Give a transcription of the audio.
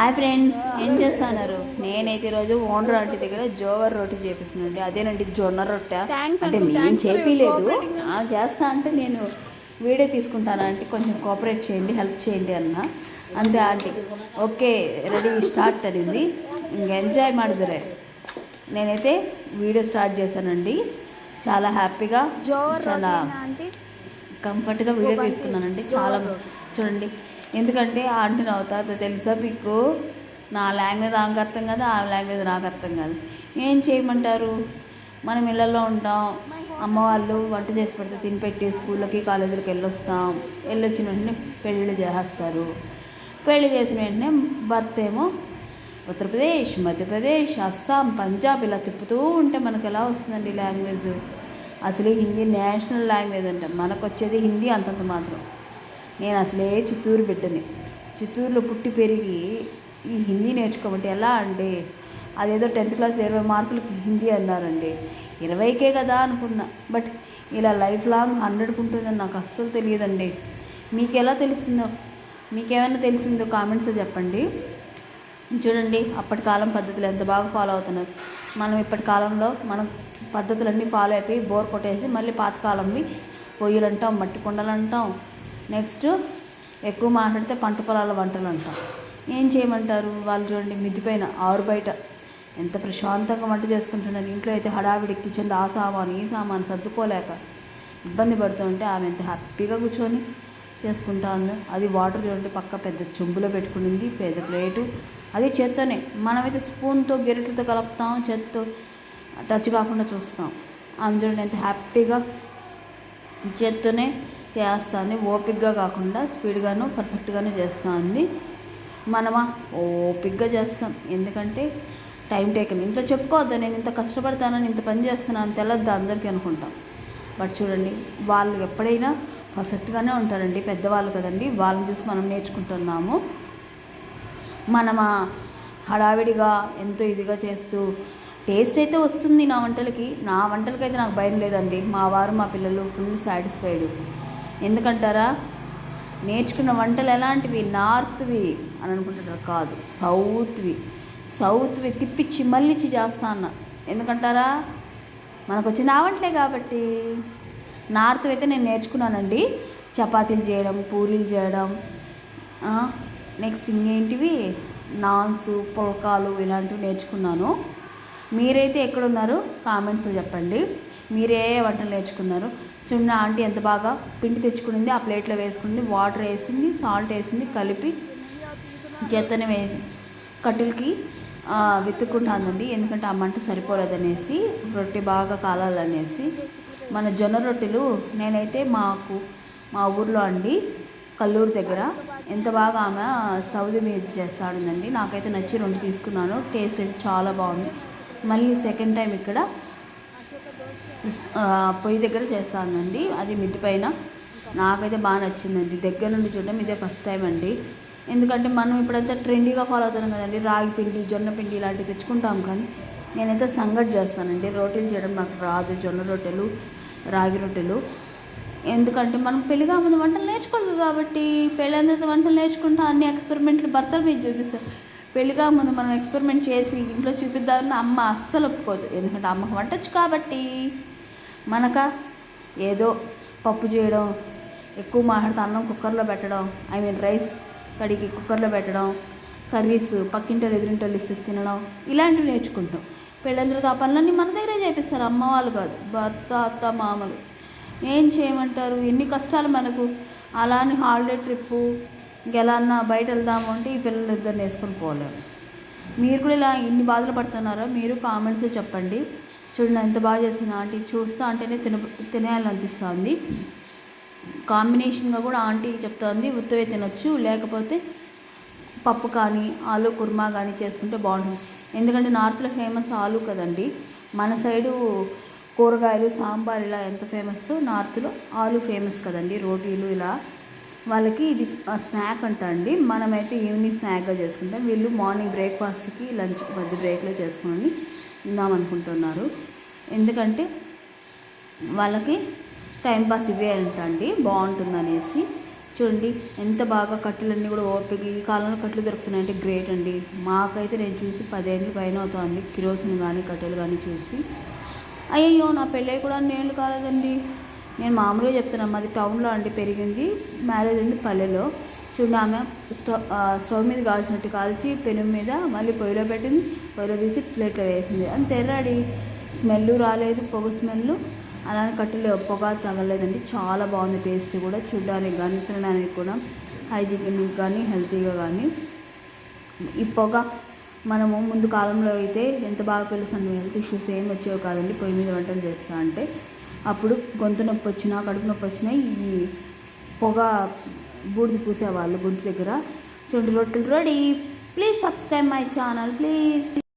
Hi friends, ఏం చేస్తున్నారు? నేనైతే ఈరోజు ఓనర్ ఆంటీ దగ్గర జోవర్ రోటీ చేపిస్తున్నాండి. అదేనండి జొన్న రొట్టె. అంటే నేను చేపిలేదు, చేస్తా అంటే నేను వీడియో తీసుకుంటాను ఆంటీ, కొంచెం కోఆపరేట్ చేయండి, హెల్ప్ చేయండి అన్న. అంతే ఆంటీ ఓకే రెడీ స్టార్ట్ అనింది. ఇంక ఎంజాయ్ ಮಾಡಿದರೆ నేనైతే వీడియో స్టార్ట్ చేశానండి. చాలా హ్యాపీగా, చాలా కంఫర్ట్గా వీడియో తీసుకున్నానండి. చాలా చూడండి, ఎందుకంటే ఆంటీ నవ్వుతా తెలుసా మీకు, నా లాంగ్వేజ్ ఆమెకు అర్థం కాదు, ఆ లాంగ్వేజ్ నాకు అర్థం కాదు. ఏం చేయమంటారు, మనం ఇళ్ళల్లో ఉంటాం, అమ్మ వాళ్ళు వంట చేసి పెడితే తినిపెట్టి స్కూళ్ళకి కాలేజీలకు వెళ్ళొస్తాం. వెళ్ళొచ్చిన వెంటనే పెళ్ళిళ్ళు చేసేస్తారు. పెళ్ళి చేసిన వెంటనే భర్త ఏమో ఉత్తరప్రదేశ్, మధ్యప్రదేశ్, అస్సాం, పంజాబ్ ఇలా తిప్పుతూ ఉంటే మనకు ఎలా వస్తుందండి లాంగ్వేజ్? అసలు హిందీ నేషనల్ లాంగ్వేజ్ అంటే మనకు వచ్చేది హిందీ అంతంత మాత్రం. నేను అసలే చిత్తూరు బిడ్డని, చిత్తూరులో పుట్టి పెరిగి ఈ హిందీ నేర్చుకోమంటే ఎలా అండి? అదేదో 10th క్లాస్లో 20 మార్కులకి హిందీ అన్నారండి. 20కే కదా అనుకున్నా, బట్ ఇలా లైఫ్ లాంగ్ 100కు ఉంటుందని నాకు అస్సలు తెలియదండి. మీకు ఎలా తెలిసిందో, మీకేమైనా తెలిసిందో కామెంట్స్లో చెప్పండి. చూడండి, అప్పటి కాలం పద్ధతులు ఎంత బాగా ఫాలో అవుతున్నారు. మనం ఇప్పటి కాలంలో మనం పద్ధతులన్నీ ఫాలో అయిపోయి బోర్ కొట్టేసి మళ్ళీ పాతకాలంవి పొయ్యిలు అంటాం, మట్టి కుండలు అంటాం. నెక్స్ట్ ఎక్కువ మాట్లాడితే పంట పొలాల వంటలు అంటాం. ఏం చేయమంటారు? వాళ్ళు చూడండి, మిద్ది పైన ఆరు బయట ఎంత ప్రశాంతంగా వంట చేసుకుంటున్నారు. ఇంట్లో అయితే హడావిడి కిచెన్లో ఆ సామాను ఈ సామాను సర్దుకోలేక ఇబ్బంది పడుతూ ఉంటే ఆమె ఎంత హ్యాపీగా కూర్చొని చేసుకుంటా ఉంది. అది వాటర్ చూడండి, పక్క పెద్ద చెంబులో పెట్టుకునింది, పెద్ద ప్లేటు, అది చేత్తోనే. మనమైతే స్పూన్తో గెరిటలతో కలుపుతాం, చేత్తో టచ్ కాకుండా చూస్తాం. ఆమె చూడండి ఎంత హ్యాపీగా చేత్తోనే చేస్తుంది. ఓపిక్గా కాకుండా స్పీడ్గాను పర్ఫెక్ట్గానే చేస్తుంది. మనమా ఓపిక్గా చేస్తాం, ఎందుకంటే టైం టేకన్. ఇంట్లో చెప్పుకోవద్దా నేను ఇంత కష్టపడతానని, ఇంత పని చేస్తున్నాను తెలద్దా అందరికీ అనుకుంటాం. బట్ చూడండి, వాళ్ళు ఎప్పుడైనా పర్ఫెక్ట్గానే ఉంటారండి, పెద్దవాళ్ళు కదండి, వాళ్ళని చూసి మనం నేర్చుకుంటున్నాము. మనమా హడావిడిగా ఎంతో ఇదిగా చేస్తూ టేస్ట్ అయితే వస్తుంది నా వంటలకైతే నాకు భయం లేదండి. మా వారు మా పిల్లలు ఫుల్ సాటిస్ఫైడ్. ఎందుకంటారా, నేర్చుకున్న వంటలు ఎలాంటివి? నార్త్వి అని అనుకుంటారు, కాదు సౌత్వి తిప్పించి మళ్ళీచ్చి చేస్తా అన్న. ఎందుకంటారా, మనకు వచ్చిన ఆ వంటలే కాబట్టి. నార్త్ అయితే నేను నేర్చుకున్నానండి, చపాతీలు చేయడం, పూరీలు చేయడం, నెక్స్ట్ ఇంకేంటివి నాన్స్, పుల్కాలు ఇలాంటివి నేర్చుకున్నాను. మీరైతే ఎక్కడున్నారు కామెంట్స్లో చెప్పండి, మీరే వంటలు నేర్చుకున్నారు? చిన్న ఆంటీ ఎంత బాగా పిండి తెచ్చుకునింది, ఆ ప్లేట్లో వేసుకుంది, వాటర్ వేసింది, సాల్ట్ వేసింది, కలిపి చేత్తోనే వేసి కట్టెలకి వెతుక్కుంటుందండి. ఎందుకంటే ఆ మంట సరిపోలేదనేసి, రొట్టె బాగా కాలాలనేసి. మన జొన్న రొట్టెలు నేనైతే మా ఊర్లో అండి, కల్లూరు దగ్గర ఎంత బాగా ఆమె స్టవ్ మీద చేస్తాడుందండి. నాకైతే నచ్చి 2 తీసుకున్నాను. టేస్ట్ అయితే చాలా బాగుంది. మళ్ళీ సెకండ్ టైం ఇక్కడ పొయ్యి దగ్గర చేస్తానండి, అది మిద్ది పైన. నాకైతే బాగా నచ్చిందండి. దగ్గర నుండి చూడడం ఇదే ఫస్ట్ టైం అండి. ఎందుకంటే మనం ఇప్పుడంతా ట్రెండీగా ఫాలో అవుతున్నాం కదండి, రాగి పిండి, జొన్న పిండి ఇలాంటివి తెచ్చుకుంటాం. కానీ నేనైతే సంగటి చేస్తానండి. రోటీలు చేయడం నాకు రాదు, జొన్న రొట్టెలు, రాగి రొట్టెలు. ఎందుకంటే మనం పెళ్ళిగా ముందు వంటలు నేర్చుకోలేదు కాబట్టి, పెళ్ళందరితో వంటలు నేర్చుకుంటాం, అన్ని ఎక్స్పెరిమెంట్లు భర్తల మీద చూపిస్తాం. పెళ్ళిగా ముందు మనం ఎక్స్పెరిమెంట్ చేసి ఇంట్లో చూపిద్దామని అమ్మ అస్సలు ఒప్పుకోదు. ఎందుకంటే అమ్మకు వంటొచ్చు కాబట్టి. మనక ఏదో పప్పు చేయడం, ఎక్కువ మాట్లాడితే అన్నం కుక్కర్లో పెట్టడం, రైస్ కడిగి కుక్కర్లో పెట్టడం, కర్రీస్ పక్కింటోళ్ళు ఎదురింటోళ్ళు ఇస్తే తినడం, ఇలాంటివి నేర్చుకుంటాం. పెళ్ళందరితో ఆ పనులన్నీ మన దగ్గరే చేపిస్తారు, అమ్మ వాళ్ళు కాదు, భర్త, అత్త, మామలు. ఏం చేయమంటారు, ఎన్ని కష్టాలు మనకు. అలానే హాలిడే ట్రిప్పు ఇంకెలా బయట వెళ్దాము అంటే ఈ పిల్లలు ఇద్దరు వేసుకొని పోలేము. మీరు కూడా ఇలా ఇన్ని బాధలు పడుతున్నారో మీరు కామెంట్స్లో చెప్పండి. చూడండి ఎంత బాగా చేసిన ఆంటీ, చూస్తూ అంటేనే తినేయాలనిపిస్తుంది. కాంబినేషన్గా కూడా ఆంటీ చెప్తుంది, ఉత్తవే తినొచ్చు, లేకపోతే పప్పు కానీ ఆలు కుర్మా కానీ చేసుకుంటే బాగుంటుంది. ఎందుకంటే నార్త్లో ఫేమస్ ఆలు కదండి, మన సైడు కూరగాయలు సాంబార్ ఇలా ఎంత ఫేమస్, నార్త్లో ఆలు ఫేమస్ కదండి, రోటీలు ఇలా. వాళ్ళకి ఇది స్నాక్ అంట అండి. మనమైతే ఈవినింగ్ స్నాక్గా చేసుకుంటాం, వీళ్ళు మార్నింగ్ బ్రేక్ఫాస్ట్కి, లంచ్కి మధ్య బ్రేక్లో చేసుకుని తిందామనుకుంటున్నారు. ఎందుకంటే వాళ్ళకి టైంపాస్ ఇవే అంటండి, బాగుంటుందనేసి. చూడండి ఎంత బాగా కట్టెలన్నీ కూడా ఓపిక ఈ కాలంలో కట్టెలు దొరుకుతున్నాయంటే గ్రేట్ అండి. మాకైతే నేను చూసి 10 ఏళ్ళు పైన అవుతుంది కిరోసిన్ కానీ కట్టెలు కానీ చూసి. అయ్యో నా పెళ్ళి కూడా నేను కాలేదండి. నేను మామూలుగా చెప్తున్నాను, మాది టౌన్లో అండి పెరిగింది, మ్యారేజ్ అయింది పల్లెలో. చూడండి ఆమె స్టవ్ మీద కాల్చినట్టు కాల్చి పెను మీద మళ్ళీ పొయ్యిలో పెట్టింది, పొయ్యిలో తీసి ప్లేట్లో వేసింది. అంతే రెడీ. స్మెల్ రాలేదు, పొగ స్మెల్, అలానే కట్టెలు పొగ తగలేదండి. చాలా బాగుంది టేస్ట్ కూడా, చూడడానికి కానీ తినడానికి కూడా హైజీనిక్ కానీ హెల్తీగా కానీ. ఈ పొగ మనము ముందు కాలంలో అయితే ఎంత బాగా పిలుస్తాను, హెల్త్ ఇష్యూస్ ఏం వచ్చేవి కాదండి పొయ్యి మీద వంటలు చేస్తా అంటే. అప్పుడు గొంతు నొప్పి వచ్చినా కడుపు నొప్పి వచ్చినా ఈ పొగ బూడిద పూసేవాళ్ళు గొంతు దగ్గర. చూడండి రొట్టెలు ready. Please subscribe my channel please.